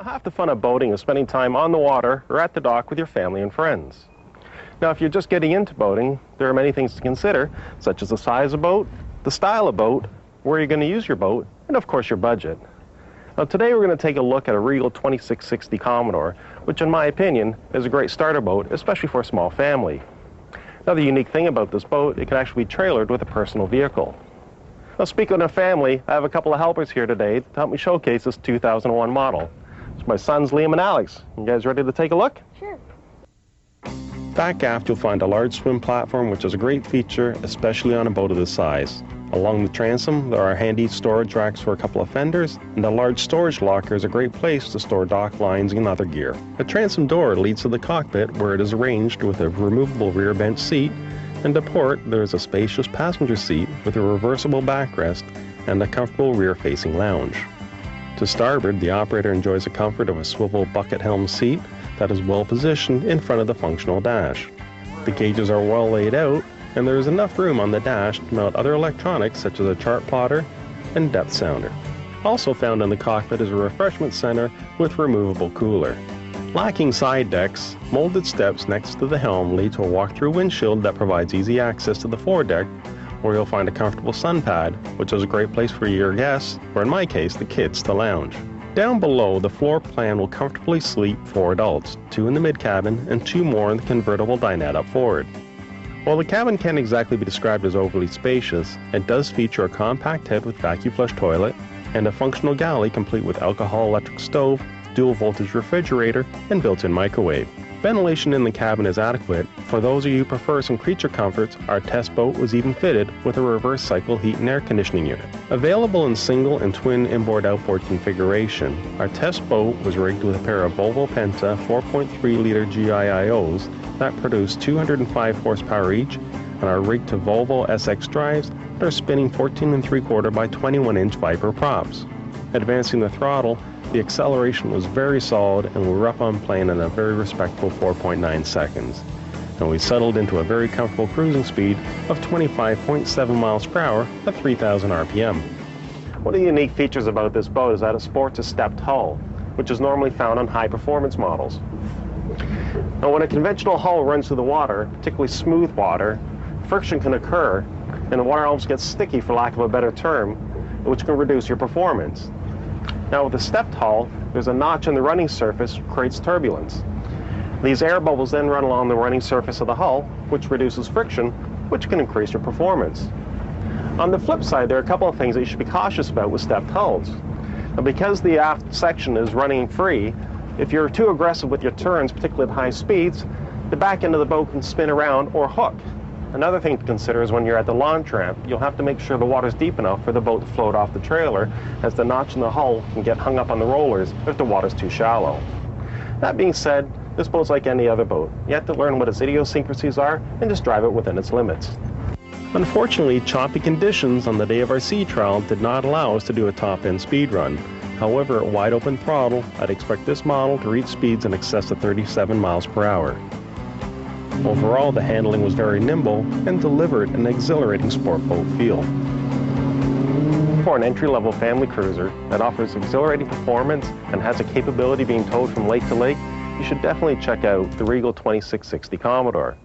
Now, half the fun of boating is spending time on the water or at the dock with your family and friends. Now, if you're just getting into boating, there are many things to consider, such as the size of boat, the style of boat, where you're going to use your boat, and of course your budget. Now, today we're going to take a look at a Regal 2660 Commodore, which in my opinion is a great starter boat, especially for a small family. Now, the unique thing about this boat, it can actually be trailered with a personal vehicle. Now, speaking of family, I have a couple of helpers here today to help me showcase this 2001 model. It's my sons Liam and Alex. You guys ready to take a look? Sure. Back aft you'll find a large swim platform, which is a great feature, especially on a boat of this size. Along the transom there are handy storage racks for a couple of fenders, and a large storage locker is a great place to store dock lines and other gear. A transom door leads to the cockpit, where it is arranged with a removable rear bench seat, and to port there is a spacious passenger seat with a reversible backrest and a comfortable rear-facing lounge. To starboard, the operator enjoys the comfort of a swivel bucket helm seat that is well positioned in front of the functional dash. The gauges are well laid out, and there is enough room on the dash to mount other electronics such as a chart plotter and depth sounder. Also found in the cockpit is a refreshment center with removable cooler. Lacking side decks, molded steps next to the helm lead to a walk-through windshield that provides easy access to the foredeck, where you'll find a comfortable sun pad, which is a great place for your guests, or in my case, the kids, to lounge. Down below, the floor plan will comfortably sleep 4 adults, 2 in the mid-cabin and 2 more in the convertible dinette up forward. While the cabin can't exactly be described as overly spacious, it does feature a compact head with vacuum flush toilet and a functional galley complete with alcohol electric stove, dual voltage refrigerator, and built-in microwave. Ventilation in the cabin is adequate. For those of you who prefer some creature comforts, our test boat was even fitted with a reverse cycle heat and air conditioning unit. Available in single and twin inboard-outboard configuration, our test boat was rigged with a pair of Volvo Penta 4.3-liter GIIOs that produce 205 horsepower each, and are rigged to Volvo SX drives that are spinning 14 3/4 by 21-inch Viper props. Advancing the throttle, the acceleration was very solid, and we were up on plane in a very respectable 4.9 seconds. And we settled into a very comfortable cruising speed of 25.7 miles per hour at 3,000 RPM. One of the unique features about this boat is that it sports a stepped hull, which is normally found on high-performance models. Now, when a conventional hull runs through the water, particularly smooth water, friction can occur, and the water almost gets sticky, for lack of a better term, which can reduce your performance. Now, with a stepped hull, there's a notch in the running surface which creates turbulence. These air bubbles then run along the running surface of the hull, which reduces friction, which can increase your performance. On the flip side, there are a couple of things that you should be cautious about with stepped hulls. Now, because the aft section is running free, if you're too aggressive with your turns, particularly at high speeds, the back end of the boat can spin around or hook. Another thing to consider is when you're at the launch ramp, you'll have to make sure the water's deep enough for the boat to float off the trailer, as the notch in the hull can get hung up on the rollers if the water's too shallow. That being said, this boat's like any other boat. You have to learn what its idiosyncrasies are and just drive it within its limits. Unfortunately, choppy conditions on the day of our sea trial did not allow us to do a top-end speed run. However, at wide open throttle, I'd expect this model to reach speeds in excess of 37 miles per hour. Overall, the handling was very nimble and delivered an exhilarating sport boat feel. For an entry-level family cruiser that offers exhilarating performance and has a capability of being towed from lake to lake, you should definitely check out the Regal 2660 Commodore.